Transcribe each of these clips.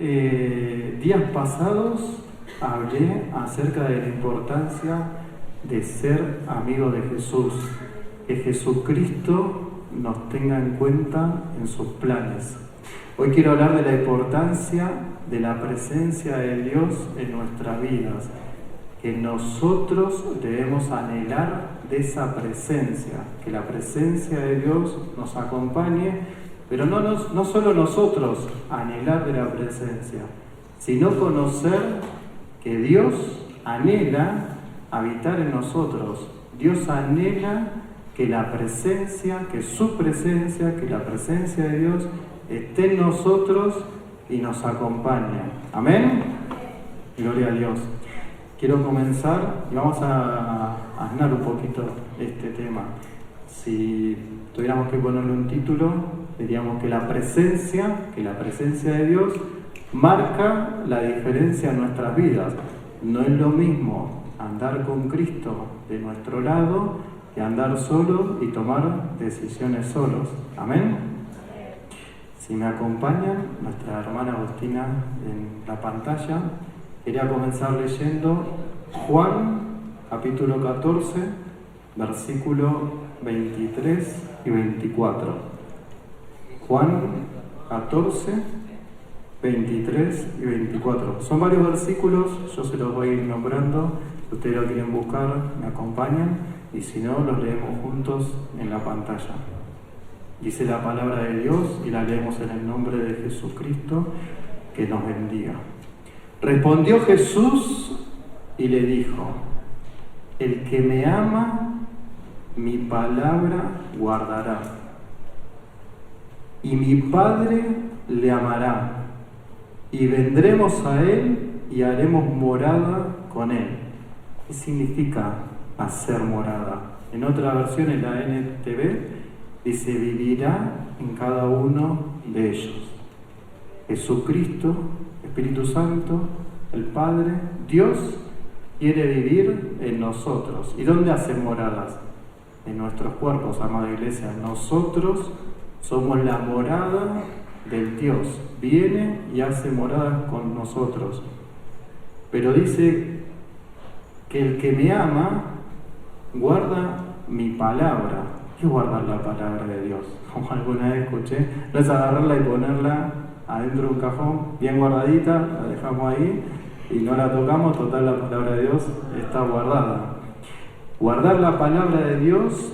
días pasados hablé acerca de la importancia de ser amigo de Jesús, que Jesucristo nos tenga en cuenta en sus planes. Hoy quiero hablar de la importancia de la presencia de Dios en nuestras vidas, que nosotros debemos anhelar de esa presencia, que la presencia de Dios nos acompañe, pero no solo nosotros anhelar de la presencia, sino conocer que Dios anhela habitar en nosotros. Dios anhela que la presencia, que su presencia, que la presencia de Dios esté en nosotros y nos acompañe. ¿Amén? Gloria a Dios. Quiero comenzar y vamos a asnar un poquito este tema. Si tuviéramos que ponerle un título, diríamos que la presencia de Dios marca la diferencia en nuestras vidas. No es lo mismo andar con Cristo de nuestro lado que andar solo y tomar decisiones solos. Amén. Si me acompañan, nuestra hermana Agustina en la pantalla, quería comenzar leyendo Juan, capítulo 14, versículo 23 y 24. Juan 14, 23 y 24. Son varios versículos, yo se los voy a ir nombrando. Si ustedes lo quieren buscar, me acompañan, y si no, los leemos juntos en la pantalla. Dice la palabra de Dios y la leemos en el nombre de Jesucristo, que nos bendiga. Respondió Jesús y le dijo: el que me ama, mi palabra guardará, y mi Padre le amará, y vendremos a él y haremos morada con él. ¿Qué significa hacer morada? En otra versión, en la NTV, dice: vivirá en cada uno de ellos. Jesucristo, Espíritu Santo, el Padre, Dios quiere vivir en nosotros. ¿Y dónde hacen moradas? En nuestros cuerpos, amada iglesia. Nosotros somos la morada del Dios. Viene y hace moradas con nosotros. Pero dice que el que me ama guarda mi palabra. ¿Qué es guardar la palabra de Dios? Como alguna vez escuché, no es agarrarla y ponerla adentro de un cajón bien guardadita, la dejamos ahí y no la tocamos, total, la palabra de Dios está guardada. Guardar la palabra de Dios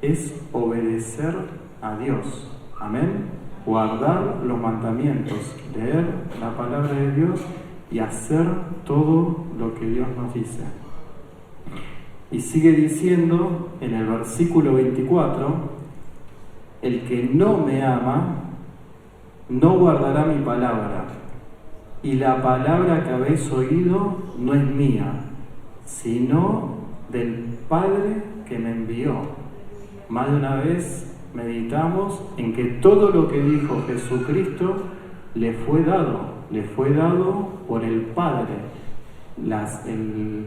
es obedecer a Dios. Amén. Guardar los mandamientos, leer la palabra de Dios y hacer todo lo que Dios nos dice. Y sigue diciendo en el versículo 24: el que no me ama no guardará mi palabra, y la palabra que habéis oído no es mía, sino del Padre que me envió. Más de una vez meditamos en que todo lo que dijo Jesucristo le fue dado por el Padre. El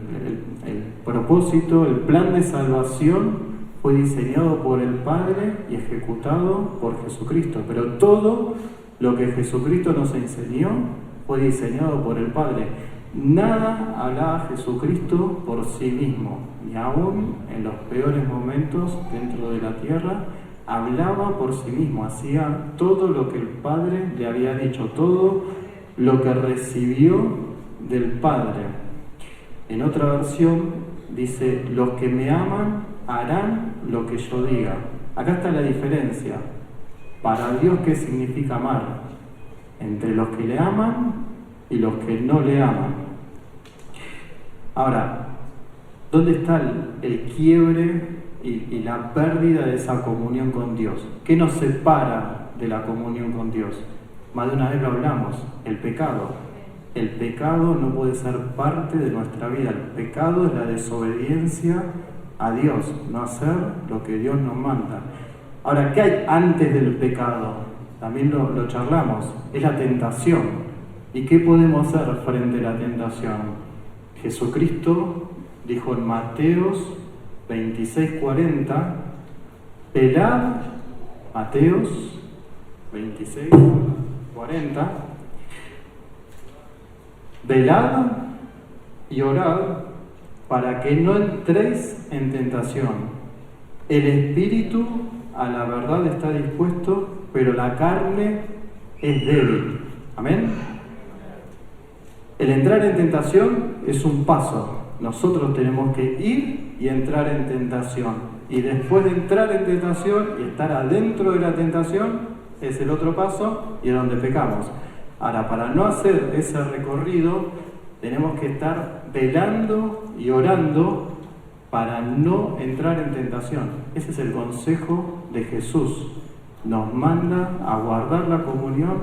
propósito, el plan de salvación fue diseñado por el Padre y ejecutado por Jesucristo. Pero todo lo que Jesucristo nos enseñó fue diseñado por el Padre. Nada hablaba Jesucristo por sí mismo, ni aún en los peores momentos dentro de la tierra hablaba por sí mismo. Hacía todo lo que el Padre le había dicho, todo lo que recibió del Padre. En otra versión dice: los que me aman harán lo que yo diga. Acá está la diferencia. Para Dios, ¿qué significa amar? Entre los que le aman y los que no le aman. Ahora, ¿dónde está el quiebre y la pérdida de esa comunión con Dios? ¿Qué nos separa de la comunión con Dios? Más de una vez lo hablamos: el pecado. El pecado no puede ser parte de nuestra vida. El pecado es la desobediencia a Dios, no hacer lo que Dios nos manda. Ahora, ¿qué hay antes del pecado? También lo charlamos, es la tentación. ¿Y qué podemos hacer frente a la tentación? Jesucristo dijo en Mateos 26:40, pelad, Mateos 26:40, velad y orad para que no entréis en tentación. El espíritu a la verdad está dispuesto, pero la carne es débil. Amén. El entrar en tentación es un paso. Nosotros tenemos que ir y entrar en tentación. Y después de entrar en tentación y estar adentro de la tentación, es el otro paso y es donde pecamos. Ahora, para no hacer ese recorrido, tenemos que estar velando y orando para no entrar en tentación. Ese es el consejo de Jesús. Nos manda a guardar la comunión.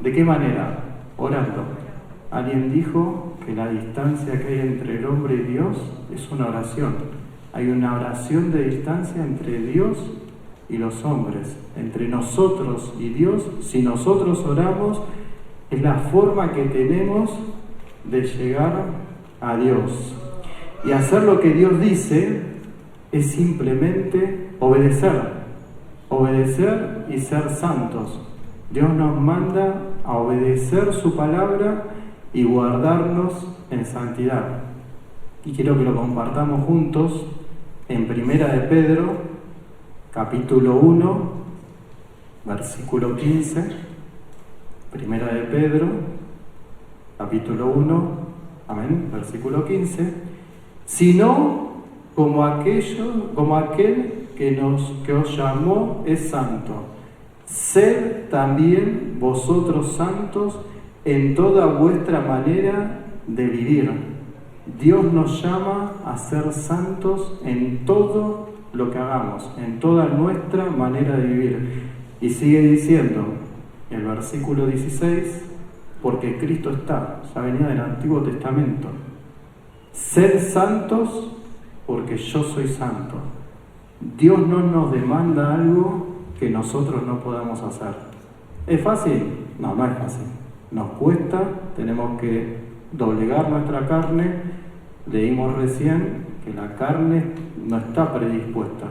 ¿De qué manera? Orando. Alguien dijo que la distancia que hay entre el hombre y Dios es una oración. Hay una oración de distancia entre Dios y los hombres, entre nosotros y Dios. Si nosotros oramos, es la forma que tenemos de llegar a Dios. Y hacer lo que Dios dice es simplemente obedecer y ser santos. Dios nos manda a obedecer su palabra y guardarnos en santidad. Y quiero que lo compartamos juntos en Primera de Pedro, capítulo 1, versículo 15. Primera de Pedro, capítulo 1, amén, versículo 15. Sino como aquel que os llamó es santo, sed también vosotros santos en toda vuestra manera de vivir. Dios nos llama a ser santos en todo lo que hagamos, en toda nuestra manera de vivir. Y sigue diciendo el versículo 16, porque Cristo está, ya venía del Antiguo Testamento. Sed santos porque yo soy santo. Dios no nos demanda algo que nosotros no podamos hacer. ¿Es fácil? No, no es fácil. Nos cuesta, tenemos que doblegar nuestra carne. Leímos recién que la carne no está predispuesta,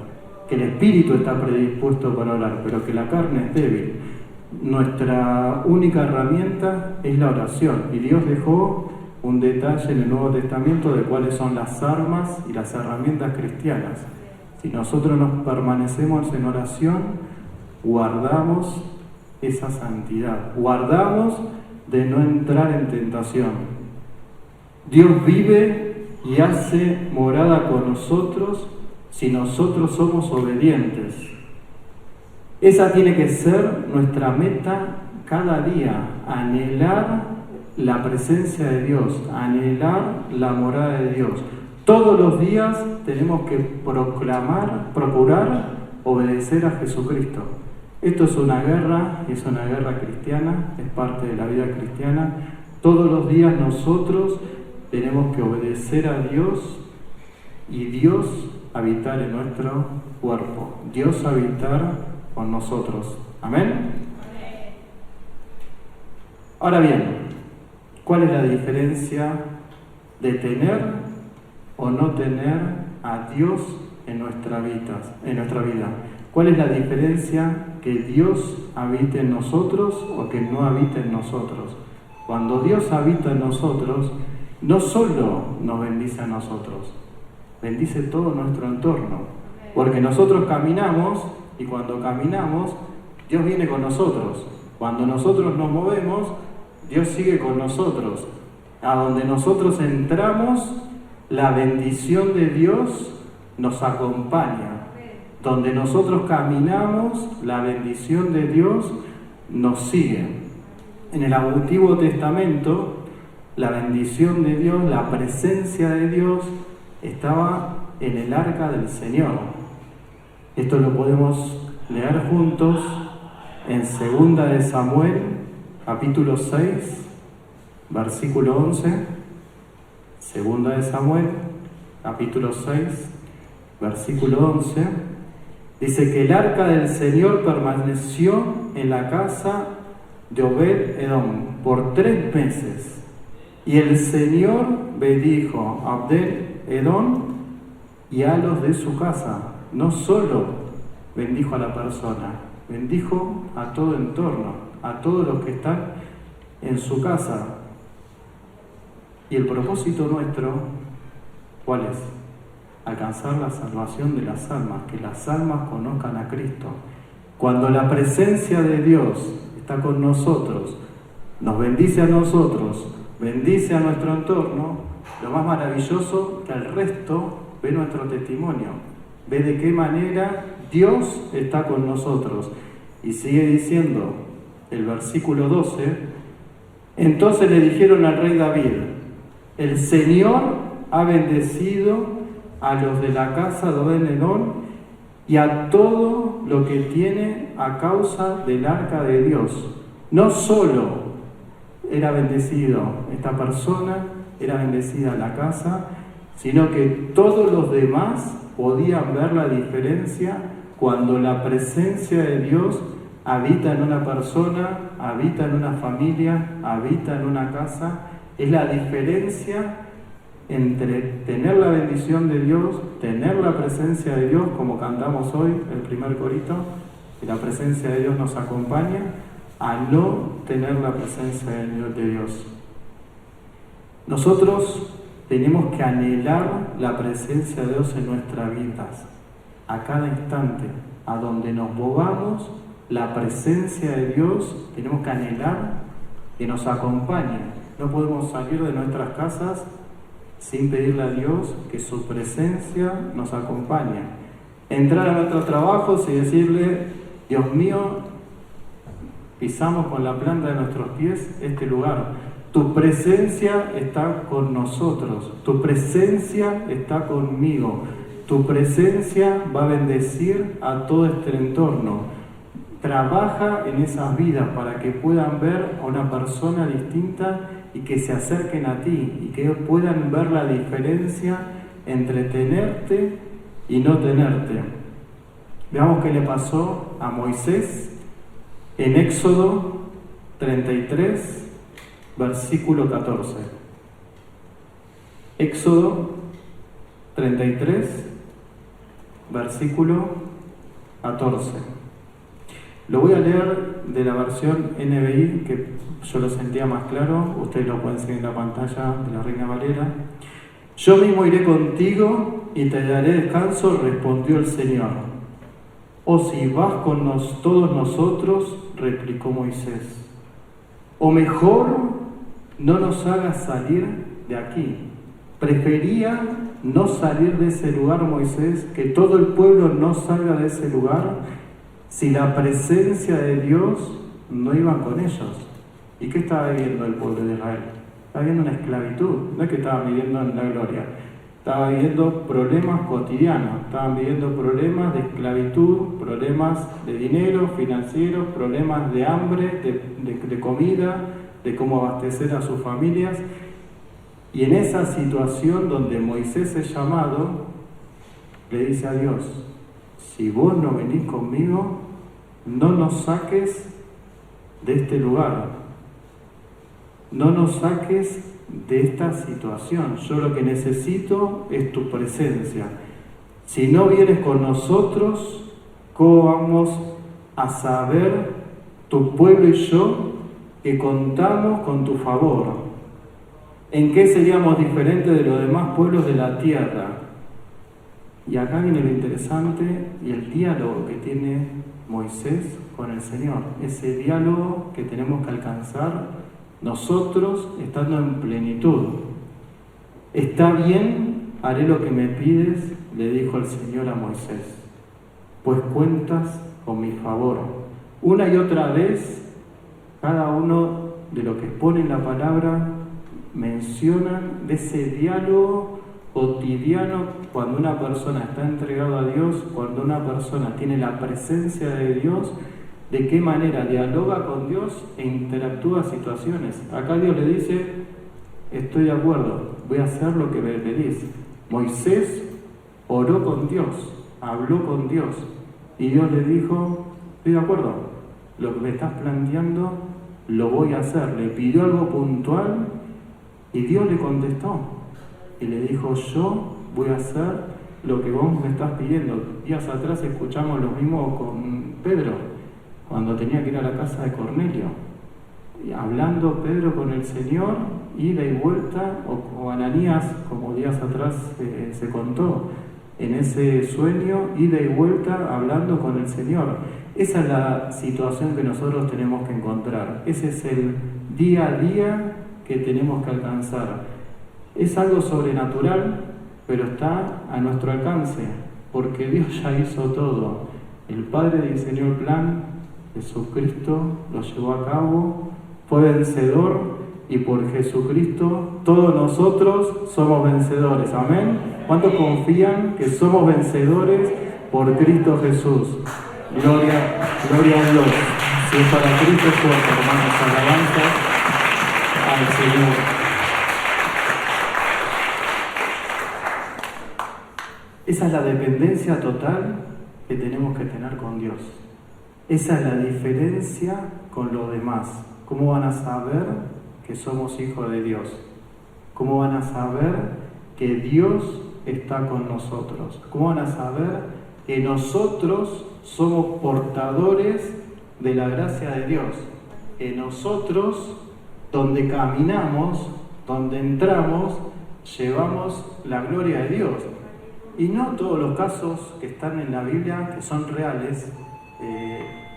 que el espíritu está predispuesto para orar, pero que la carne es débil. Nuestra única herramienta es la oración, y Dios dejó un detalle en el Nuevo Testamento de cuáles son las armas y las herramientas cristianas. Si nosotros nos permanecemos en oración, guardamos esa santidad, guardamos de no entrar en tentación. Dios vive y hace morada con nosotros si nosotros somos obedientes. Esa tiene que ser nuestra meta cada día, anhelar la presencia de Dios, anhelar la morada de Dios. Todos los días tenemos que procurar obedecer a Jesucristo. Esto es una guerra, es una guerra cristiana, es parte de la vida cristiana. Todos los días nosotros tenemos que obedecer a Dios y Dios habitar en nuestro cuerpo, Dios habitar con nosotros. ¿Amén? Ahora bien, ¿cuál es la diferencia de tener o no tener a Dios en nuestra vida? ¿Cuál es la diferencia que Dios habite en nosotros o que no habite en nosotros? Cuando Dios habita en nosotros, no solo nos bendice a nosotros, bendice todo nuestro entorno. Porque nosotros caminamos y cuando caminamos, Dios viene con nosotros. Cuando nosotros nos movemos, Dios sigue con nosotros. A donde nosotros entramos, la bendición de Dios nos acompaña. Donde nosotros caminamos, la bendición de Dios nos sigue. En el Antiguo Testamento, la bendición de Dios, la presencia de Dios, estaba en el arca del Señor. Esto lo podemos leer juntos en 2 de Samuel, capítulo 6, versículo 11. 2 de Samuel, capítulo 6, versículo 11. Dice que el arca del Señor permaneció en la casa de Obed-Edom por 3 meses. Y el Señor bendijo a Obed-Edom y a los de su casa. No solo bendijo a la persona, bendijo a todo entorno, a todos los que están en su casa. Y el propósito nuestro, ¿cuál es? Alcanzar la salvación de las almas, que las almas conozcan a Cristo. Cuando la presencia de Dios está con nosotros, nos bendice a nosotros, bendice a nuestro entorno, lo más maravilloso que el resto ve nuestro testimonio, ve de qué manera Dios está con nosotros. Y sigue diciendo el versículo 12, entonces le dijeron al rey David, el Señor ha bendecido a los de la casa de Obed-Edom y a todo lo que tiene a causa del arca de Dios. No solo era bendecido esta persona, era bendecida la casa, sino que todos los demás podían ver la diferencia cuando la presencia de Dios habita en una persona, habita en una familia, habita en una casa. Es la diferencia entre tener la bendición de Dios, tener la presencia de Dios, como cantamos hoy, el primer corito, que la presencia de Dios nos acompaña, a no tener la presencia de Dios. Nosotros tenemos que anhelar la presencia de Dios en nuestras vidas, a cada instante, a donde nos movamos, la presencia de Dios tenemos que anhelar que nos acompañe. No podemos salir de nuestras casas sin pedirle a Dios que su presencia nos acompañe. Entrar a nuestros trabajos y decirle, Dios mío, pisamos con la planta de nuestros pies este lugar. Tu presencia está con nosotros, tu presencia está conmigo, tu presencia va a bendecir a todo este entorno. Trabaja en esas vidas para que puedan ver a una persona distinta y que se acerquen a ti y que puedan ver la diferencia entre tenerte y no tenerte. Veamos qué le pasó a Moisés en Éxodo 33, versículo 14. Éxodo 33, versículo 14. Lo voy a leer de la versión NBI, que yo lo sentía más claro. Ustedes lo pueden seguir en la pantalla de la Reina Valera. Yo mismo iré contigo y te daré descanso, respondió el Señor. O si vas con todos nosotros, replicó Moisés. O mejor, no nos hagas salir de aquí. Prefería no salir de ese lugar, Moisés, que todo el pueblo no salga de ese lugar, si la presencia de Dios no iba con ellos. ¿Y qué estaba viviendo el pueblo de Israel? Estaba viviendo una esclavitud, no es que estaban viviendo en la gloria, estaban viviendo problemas cotidianos, estaban viviendo problemas de esclavitud, problemas de dinero, financieros, problemas de hambre, de comida, de cómo abastecer a sus familias. Y en esa situación donde Moisés es llamado, le dice a Dios, si vos no venís conmigo, no nos saques de este lugar, no nos saques de esta situación. Yo lo que necesito es tu presencia. Si no vienes con nosotros, ¿cómo vamos a saber, tu pueblo y yo, que contamos con tu favor? ¿En qué seríamos diferentes de los demás pueblos de la tierra? Y acá viene lo interesante y el diálogo que tiene Moisés con el Señor. Ese diálogo que tenemos que alcanzar nosotros estando en plenitud. Está bien, haré lo que me pides, le dijo el Señor a Moisés, pues cuentas con mi favor. Una y otra vez, cada uno de lo que expone en la palabra mencionan de ese diálogo cotidiano cuando una persona está entregada a Dios, cuando una persona tiene la presencia de Dios, de qué manera dialoga con Dios e interactúa situaciones. Acá Dios le dice, estoy de acuerdo, voy a hacer lo que me pedís. Moisés oró con Dios, habló con Dios, y Dios le dijo, estoy de acuerdo, lo que me estás planteando lo voy a hacer. Le pidió algo puntual y Dios le contestó y le dijo, yo voy a hacer lo que vos me estás pidiendo. Días atrás escuchamos lo mismo con Pedro, cuando tenía que ir a la casa de Cornelio. hablando Pedro con el Señor, ida y vuelta, o Ananías, como días atrás se contó, en ese sueño, ida y vuelta, hablando con el Señor. Esa es la situación que nosotros tenemos que encontrar. Ese es el día a día que tenemos que alcanzar. Es algo sobrenatural, pero está a nuestro alcance, porque Dios ya hizo todo. El Padre diseñó el plan, Jesucristo lo llevó a cabo, fue vencedor, y por Jesucristo todos nosotros somos vencedores. Amén. ¿Cuántos confían que somos vencedores por Cristo Jesús? Gloria a Dios. Si es para Cristo es fuerte, hermanos, alabanza al Señor. Esa es la dependencia total que tenemos que tener con Dios. Esa es la diferencia con los demás. ¿Cómo van a saber que somos hijos de Dios? ¿Cómo van a saber que Dios está con nosotros? ¿Cómo van a saber que nosotros somos portadores de la gracia de Dios? Que nosotros, donde caminamos, donde entramos, llevamos la gloria de Dios. Y no todos los casos que están en la Biblia, que son reales,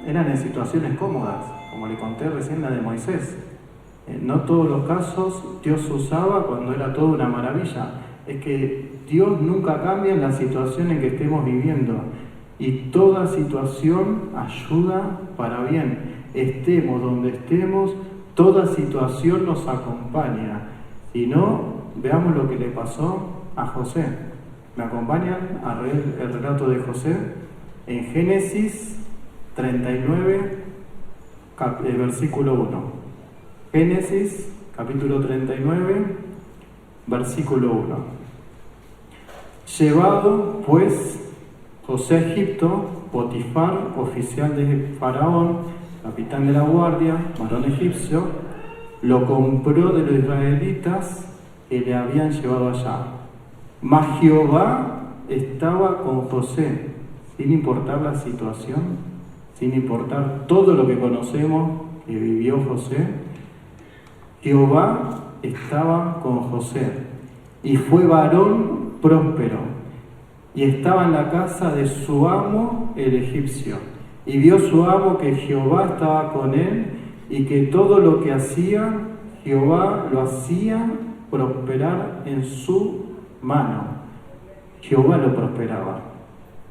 eran en situaciones cómodas, como le conté recién la de Moisés. No todos los casos Dios usaba cuando era toda una maravilla. Es que Dios nunca cambia en la situación en que estemos viviendo. Y toda situación ayuda para bien. Estemos donde estemos, toda situación nos acompaña. Si no, veamos lo que le pasó a José. ¿Me acompañan a leer el relato de José? En Génesis 39, versículo 1. Génesis, capítulo 39, versículo 1. Llevado, pues, José a Egipto, Potifar, oficial de Faraón, capitán de la guardia, varón egipcio, lo compró de los israelitas que le habían llevado allá. Mas Jehová estaba con José, sin importar la situación, sin importar todo lo que conocemos que vivió José. Jehová estaba con José, y fue varón próspero, y estaba en la casa de su amo el egipcio. Y vio su amo que Jehová estaba con él, y que todo lo que hacía, Jehová lo hacía prosperar en su mano. Jehová lo prosperaba,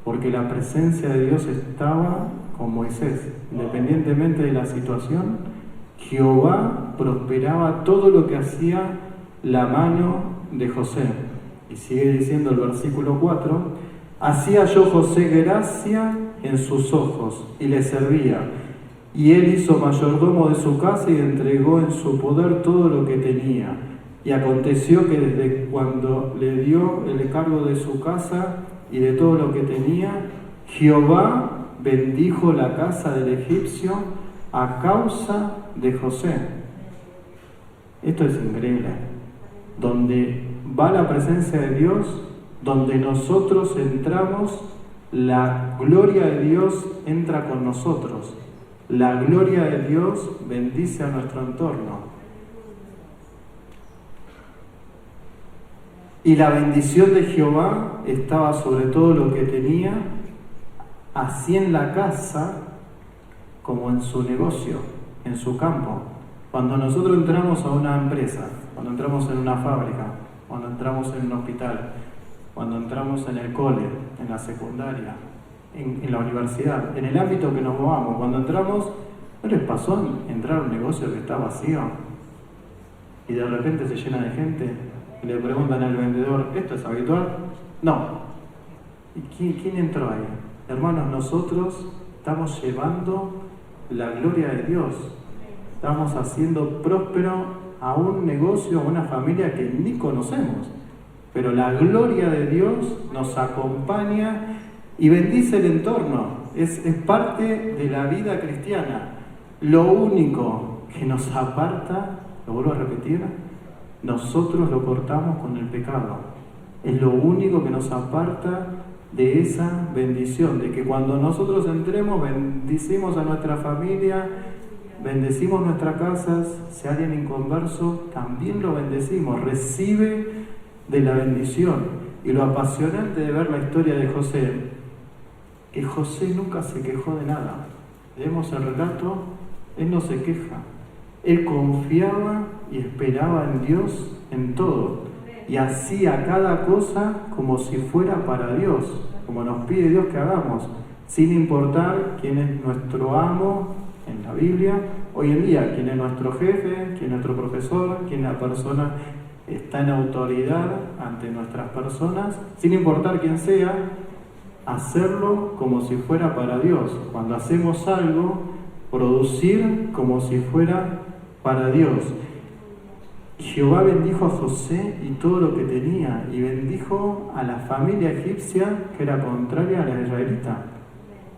porque la presencia de Dios estaba con Moisés. Independientemente de la situación, Jehová prosperaba todo lo que hacía la mano de José. Y sigue diciendo el versículo 4, hacía yo José gracia en sus ojos, y le servía. Y él hizo mayordomo de su casa y entregó en su poder todo lo que tenía. Y aconteció que desde cuando le dio el cargo de su casa y de todo lo que tenía, Jehová bendijo la casa del egipcio a causa de José. Esto es increíble. Donde va la presencia de Dios, donde nosotros entramos, la gloria de Dios entra con nosotros. La gloria de Dios bendice a nuestro entorno. Y la bendición de Jehová estaba sobre todo lo que tenía, así en la casa como en su negocio, en su campo. Cuando nosotros entramos a una empresa, cuando entramos en una fábrica, cuando entramos en un hospital, cuando entramos en el cole, en la secundaria, en la universidad, en el ámbito que nos movamos, cuando entramos, ¿no les pasó entrar a un negocio que está vacío y de repente se llena de gente y le preguntan al vendedor, ¿esto es habitual? No. ¿Y quién entró ahí? Hermanos, nosotros estamos llevando la gloria de Dios. Estamos haciendo próspero a un negocio, a una familia que ni conocemos. Pero la gloria de Dios nos acompaña y bendice el entorno. Es parte de la vida cristiana. Lo único que nos aparta, lo vuelvo a repetir, nosotros lo cortamos con el pecado. Es lo único que nos aparta de esa bendición, de que cuando nosotros entremos bendicimos a nuestra familia bendecimos nuestras casas, si alguien inconverso, también lo bendecimos, recibe de la bendición. Y lo apasionante de ver la historia de José, que José nunca se quejó de nada. Leemos el relato, él no se queja. Él confiaba y esperaba en Dios en todo. Y hacía cada cosa como si fuera para Dios, como nos pide Dios que hagamos, sin importar quién es nuestro amo en la Biblia, hoy en día, quién es nuestro jefe, quién es nuestro profesor, quién es la persona que está en autoridad ante nuestras personas, sin importar quién sea, hacerlo como si fuera para Dios. Cuando hacemos algo, producir como si fuera para Dios. Jehová bendijo a José y todo lo que tenía, y bendijo a la familia egipcia que era contraria a la israelita,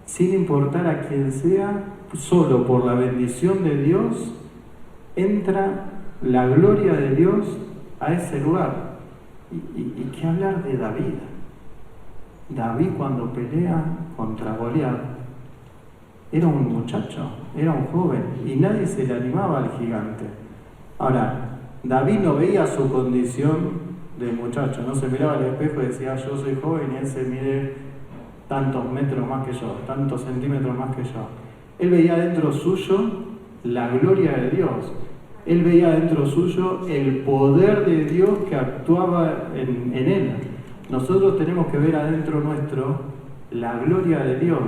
sin importar a quién sea, solo por la bendición de Dios entra la gloria de Dios a ese lugar. ¿Y qué hablar de David? David, cuando pelea contra Goliat, era un muchacho, era un joven, y nadie se le animaba al gigante. Ahora, David no veía su condición de muchacho, no se miraba al espejo y decía, yo soy joven y él se mide tantos metros más que yo, tantos centímetros más que yo. Él veía dentro suyo la gloria de Dios. Él veía dentro suyo el poder de Dios que actuaba en él. Nosotros tenemos que ver adentro nuestro la gloria de Dios.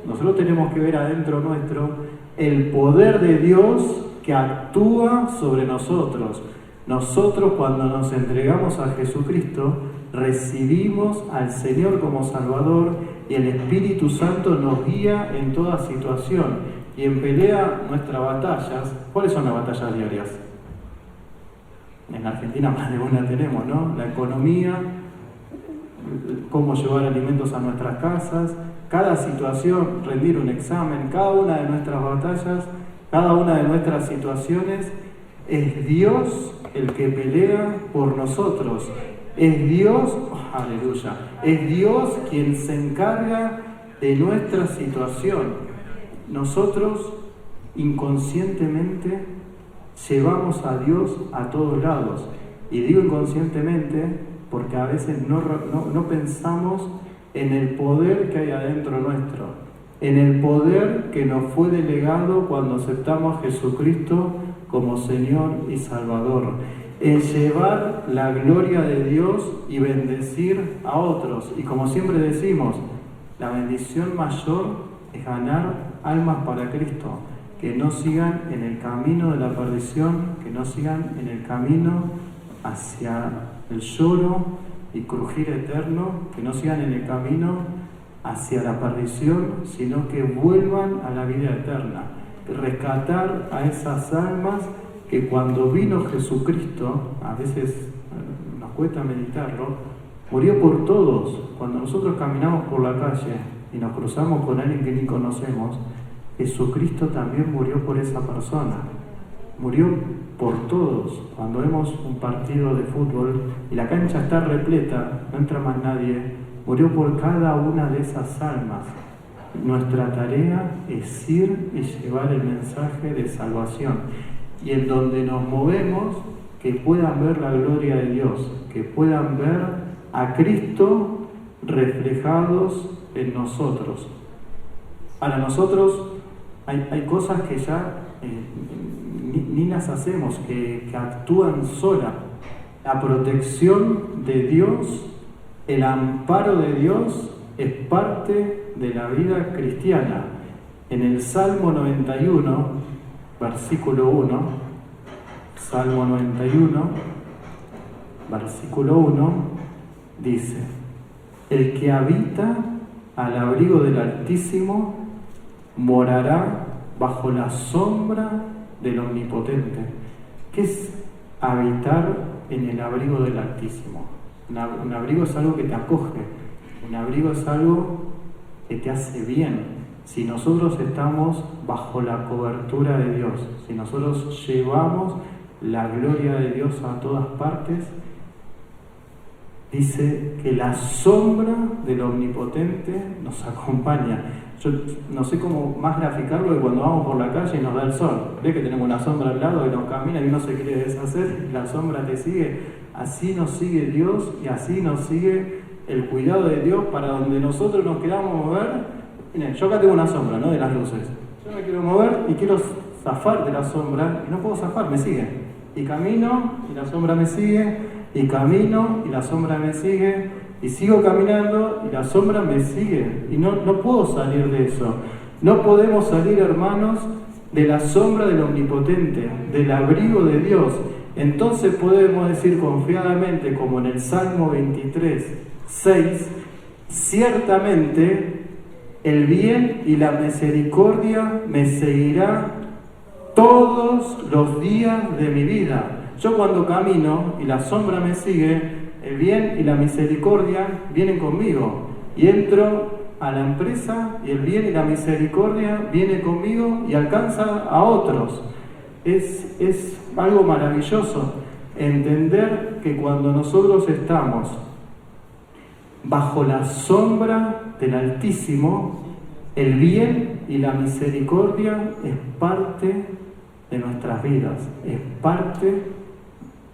Nosotros tenemos que ver adentro nuestro el poder de Dios que actúa sobre nosotros. Nosotros, cuando nos entregamos a Jesucristo, recibimos al Señor como Salvador y el Espíritu Santo nos guía en toda situación. Y en pelea nuestras batallas, ¿cuáles son las batallas diarias? En Argentina más de una tenemos, ¿no? La economía, cómo llevar alimentos a nuestras casas, cada situación, rendir un examen, cada una de nuestras batallas, cada una de nuestras situaciones, es Dios el que pelea por nosotros. Es Dios, aleluya, es Dios quien se encarga de nuestra situación. Nosotros inconscientemente llevamos a Dios a todos lados. Y digo inconscientemente porque a veces no pensamos en el poder que hay adentro nuestro, en el poder que nos fue delegado cuando aceptamos a Jesucristo como Señor y Salvador, en llevar la gloria de Dios y bendecir a otros. Y como siempre decimos, la bendición mayor es ganar almas para Cristo, que no sigan en el camino de la perdición, que no sigan en el camino hacia el lloro y crujir eterno, que no sigan en el camino hacia la perdición, sino que vuelvan a la vida eterna. Rescatar a esas almas que cuando vino Jesucristo, a veces nos cuesta meditarlo, murió por todos. Cuando nosotros caminamos por la calle y nos cruzamos con alguien que ni conocemos, Jesucristo también murió por esa persona. Murió por todos. Cuando vemos un partido de fútbol y la cancha está repleta, no entra más nadie, murió por cada una de esas almas. Nuestra tarea es ir y llevar el mensaje de salvación. Y en donde nos movemos, que puedan ver la gloria de Dios, que puedan ver a Cristo reflejados en nosotros. Para nosotros hay cosas que ya ni las hacemos, que actúan sola. La protección de Dios, el amparo de Dios es parte de la vida cristiana. En el Salmo 91, versículo 1, Salmo 91, versículo 1, dice: el que habita al abrigo del Altísimo morará bajo la sombra del Omnipotente. ¿Qué es habitar en el abrigo del Altísimo? Un abrigo es algo que te acoge, un abrigo es algo que te hace bien. Si nosotros estamos bajo la cobertura de Dios, si nosotros llevamos la gloria de Dios a todas partes, dice que la sombra del Omnipotente nos acompaña. Yo no sé cómo más graficarlo que cuando vamos por la calle y nos da el sol. Ve que tenemos una sombra al lado y nos camina y uno se quiere deshacer y la sombra te sigue. Así nos sigue Dios y así nos sigue el cuidado de Dios para donde nosotros nos queramos mover. Miren, yo acá tengo una sombra, ¿no? De las luces. Yo me quiero mover y quiero zafar de la sombra y no puedo zafar, me sigue. Y camino y la sombra me sigue, y camino y la sombra me sigue. Y sigo caminando y la sombra me sigue. Y no puedo salir de eso. No podemos salir, hermanos, de la sombra del Omnipotente, del abrigo de Dios. Entonces podemos decir confiadamente, como en el Salmo 23, 6, ciertamente el bien y la misericordia me seguirá todos los días de mi vida. Yo cuando camino y la sombra me sigue, el bien y la misericordia vienen conmigo y entro a la empresa y el bien y la misericordia viene conmigo y alcanza a otros. Es algo maravilloso entender que cuando nosotros estamos bajo la sombra del Altísimo, el bien y la misericordia es parte de nuestras vidas, es parte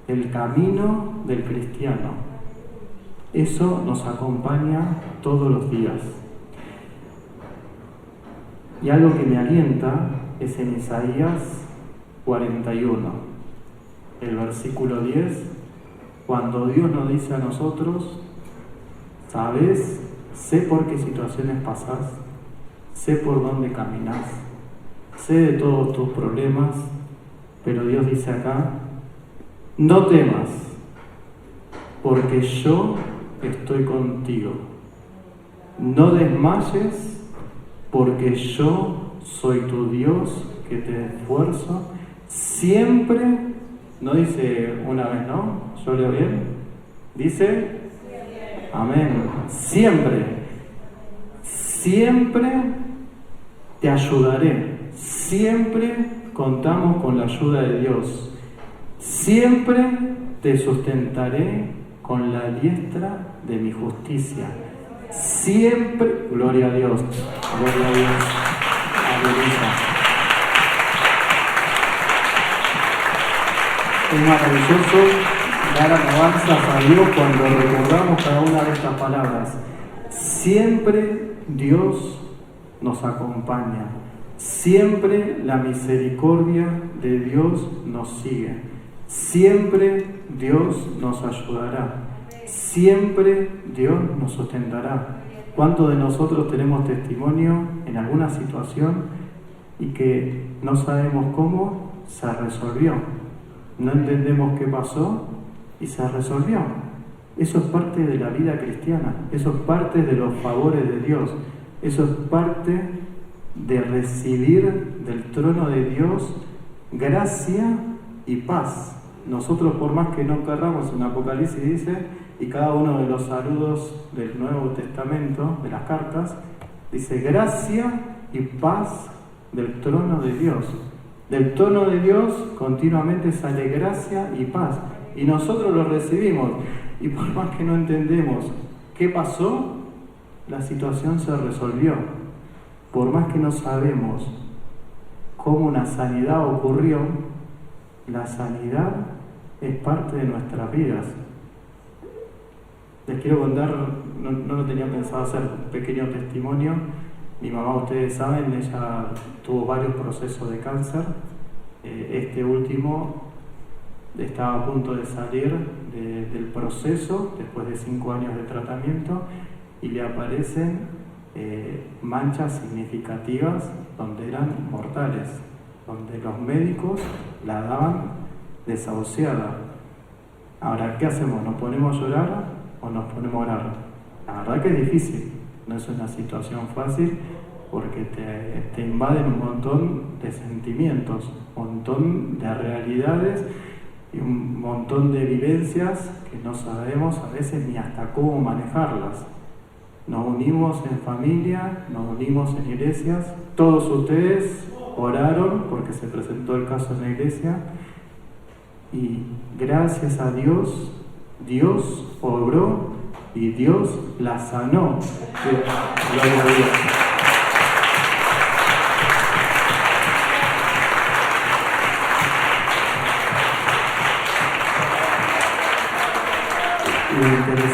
del camino del cristiano. Eso nos acompaña todos los días. Y algo que me alienta es en Isaías 41, el versículo 10, cuando Dios nos dice a nosotros: ¿sabes? Sé por qué situaciones pasás, sé por dónde caminás, sé de todos tus problemas, pero Dios dice acá: no temas, porque yo estoy contigo. No desmayes, porque yo soy tu Dios que te esfuerzo. Siempre, no dice una vez, ¿no? ¿Yo leo bien? Dice, amén. Siempre te ayudaré. Siempre contamos con la ayuda de Dios. Siempre te sustentaré con la diestra de mi justicia. Siempre, gloria a Dios, gloria a Dios, aleluya. Es maravilloso dar alabanzas a Dios cuando recordamos cada una de estas palabras. Siempre Dios nos acompaña. Siempre la misericordia de Dios nos sigue. Siempre Dios nos ayudará. Siempre Dios nos sustentará. ¿Cuántos de nosotros tenemos testimonio en alguna situación y que no sabemos cómo se resolvió? No entendemos qué pasó y se resolvió. Eso es parte de la vida cristiana. Eso es parte de los favores de Dios. Eso es parte de recibir del trono de Dios gracia y paz. Nosotros, por más que no querramos, en Apocalipsis dice, y cada uno de los saludos del Nuevo Testamento, de las cartas, dice gracia y paz del trono de Dios. Del trono de Dios continuamente sale gracia y paz, y nosotros lo recibimos, y por más que no entendemos qué pasó, la situación se resolvió. Por más que no sabemos cómo una sanidad ocurrió, la sanidad es parte de nuestras vidas. Les quiero contar, no lo tenía pensado hacer, un pequeño testimonio. Mi mamá, ustedes saben, ella tuvo varios procesos de cáncer. Este último estaba a punto de salir del proceso después de 5 años de tratamiento y le aparecen manchas significativas donde eran mortales, donde los médicos la daban desahuciada. Ahora, ¿qué hacemos? ¿Nos ponemos a llorar o nos ponemos a orar? La verdad que es difícil, no es una situación fácil porque te invaden un montón de sentimientos, un montón de realidades y un montón de vivencias que no sabemos a veces ni hasta cómo manejarlas. Nos unimos en familia, nos unimos en iglesias, todos ustedes oraron porque se presentó el caso en la iglesia y gracias a Dios, Dios obró y Dios la sanó. Gloria a Dios.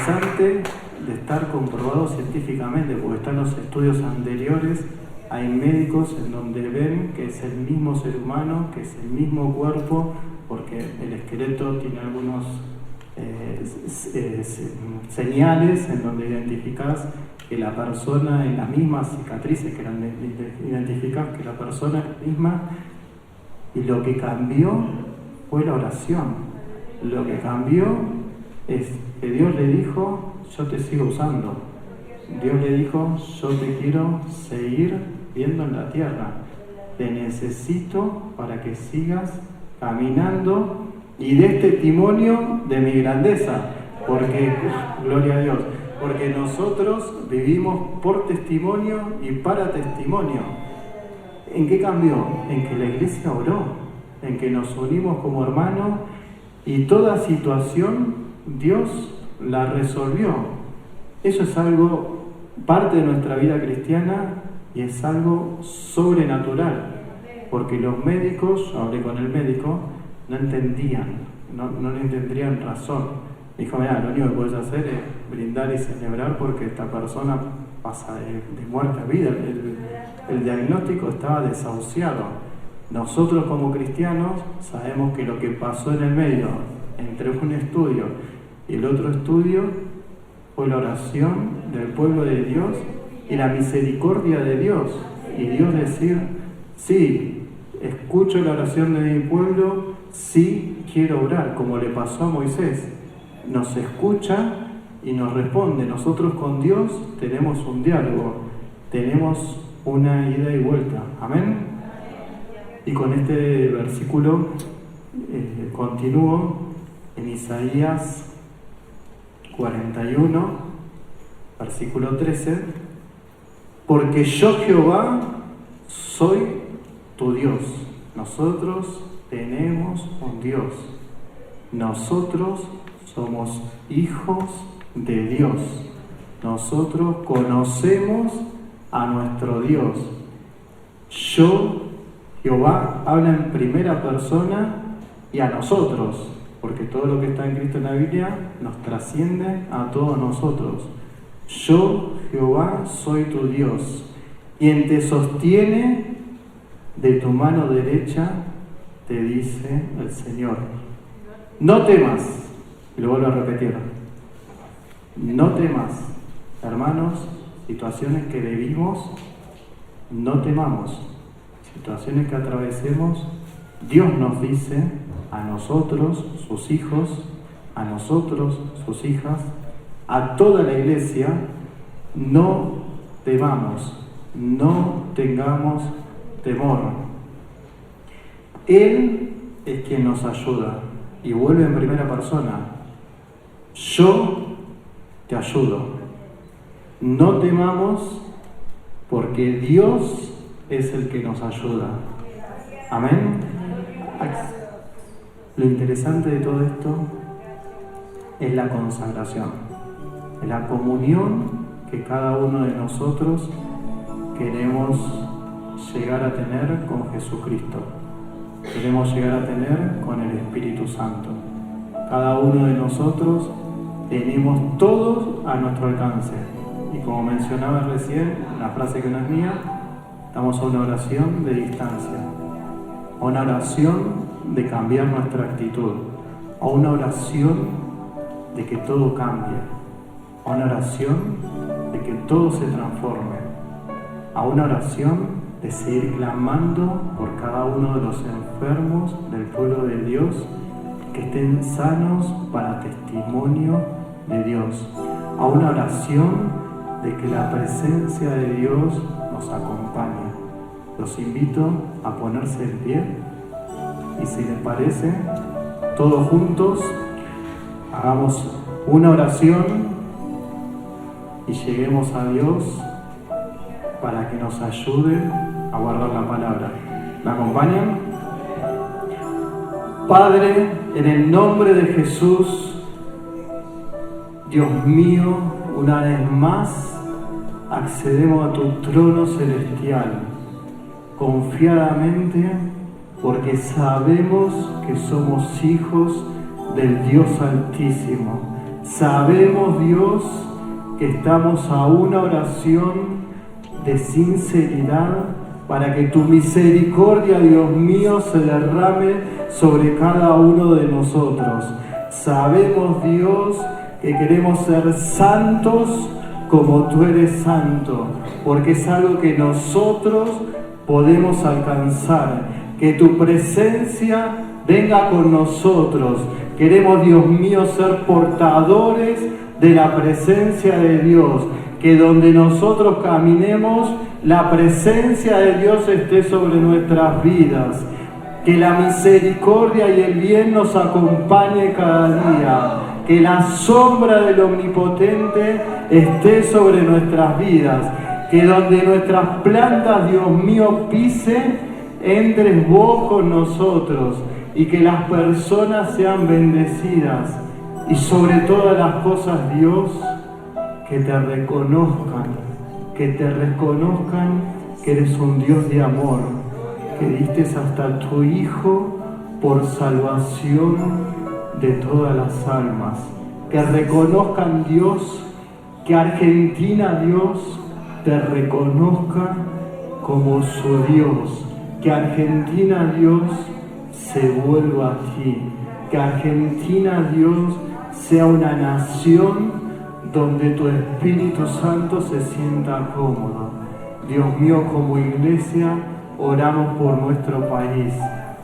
interesante de estar comprobado científicamente, porque están los estudios anteriores, hay médicos en donde ven que es el mismo ser humano, que es el mismo cuerpo, porque el esqueleto tiene algunos señales en donde identificás que la persona, en las mismas cicatrices que identificás que la persona es la misma, y lo que cambió fue la oración. Lo que cambió es que Dios le dijo, yo te sigo usando. Dios le dijo, yo te quiero seguir viendo en la tierra. Te necesito para que sigas caminando y des testimonio de mi grandeza. Porque, gloria a Dios, porque nosotros vivimos por testimonio y para testimonio. ¿En qué cambió? En que la iglesia oró, en que nos unimos como hermanos y toda situación Dios la resolvió. Eso es algo, parte de nuestra vida cristiana, y es algo sobrenatural, porque los médicos, yo hablé con el médico, no entendían, no le entendían razón. Me dijo, mira, lo único que puedes hacer es brindar y celebrar porque esta persona pasa de muerte a vida. El diagnóstico estaba desahuciado. Nosotros como cristianos sabemos que lo que pasó en el medio entre un estudio y el otro estudio fue la oración del pueblo de Dios y la misericordia de Dios. Y Dios decir, sí, escucho la oración de mi pueblo, sí quiero orar, como le pasó a Moisés. Nos escucha y nos responde. Nosotros con Dios tenemos un diálogo, tenemos una ida y vuelta. Amén. Y con este versículo continúo en Isaías 41, versículo 13. Porque yo, Jehová, soy tu Dios. Nosotros tenemos un Dios. Nosotros somos hijos de Dios. Nosotros conocemos a nuestro Dios. Yo, Jehová, habla en primera persona y a nosotros, porque todo lo que está en Cristo en la Biblia nos trasciende a todos nosotros. Yo, Jehová, soy tu Dios, quien te sostiene de tu mano derecha, te dice el Señor. No temas, y lo vuelvo a repetir, no temas, hermanos, situaciones que vivimos, no temamos, situaciones que atravesemos, Dios nos dice a nosotros, sus hijos, a nosotros, sus hijas, a toda la iglesia, no temamos, no tengamos temor. Él es quien nos ayuda, y vuelve en primera persona. Yo te ayudo. No temamos porque Dios es el que nos ayuda. Amén. Lo interesante de todo esto es la consagración, es la comunión que cada uno de nosotros queremos llegar a tener con Jesucristo. Queremos llegar a tener con el Espíritu Santo. Cada uno de nosotros tenemos todo a nuestro alcance. Y como mencionaba recién, una frase que no es mía, estamos a una oración de distancia, a una oración de cambiar nuestra actitud, a una oración de que todo cambie, a una oración de que todo se transforme, a una oración de seguir clamando por cada uno de los enfermos del pueblo de Dios, que estén sanos para testimonio de Dios, a una oración de que la presencia de Dios nos acompañe. Los invito a ponerse en pie y, si les parece, todos juntos hagamos una oración y lleguemos a Dios para que nos ayude a guardar la palabra. ¿Me acompañan? Padre, en el nombre de Jesús, Dios mío, una vez más accedemos a tu trono celestial, confiadamente, porque sabemos que somos hijos del Dios Altísimo. Sabemos, Dios, que estamos a una oración de sinceridad para que tu misericordia, Dios mío, se derrame sobre cada uno de nosotros. Sabemos, Dios, que queremos ser santos como tú eres santo, porque es algo que nosotros podemos alcanzar. Que tu presencia venga con nosotros. Queremos, Dios mío, ser portadores de la presencia de Dios. Que donde nosotros caminemos, la presencia de Dios esté sobre nuestras vidas. Que la misericordia y el bien nos acompañe cada día. Que la sombra del Omnipotente esté sobre nuestras vidas. Que donde nuestras plantas, Dios mío, pise, entres vos con nosotros. Y que las personas sean bendecidas. Y sobre todas las cosas, Dios, que te reconozcan que eres un Dios de amor, que diste hasta tu Hijo por salvación de todas las almas. Que reconozcan, Dios, que Argentina, Dios, te reconozca como su Dios. Que Argentina, Dios, se vuelva a ti. Que Argentina, Dios, sea una nación donde tu Espíritu Santo se sienta cómodo. Dios mío, como iglesia, oramos por nuestro país,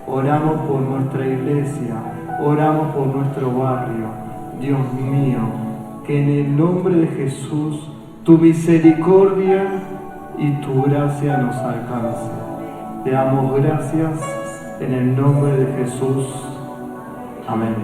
oramos por nuestra iglesia, oramos por nuestro barrio. Dios mío, que en el nombre de Jesús, tu misericordia y tu gracia nos alcance. Te damos gracias en el nombre de Jesús. Amén.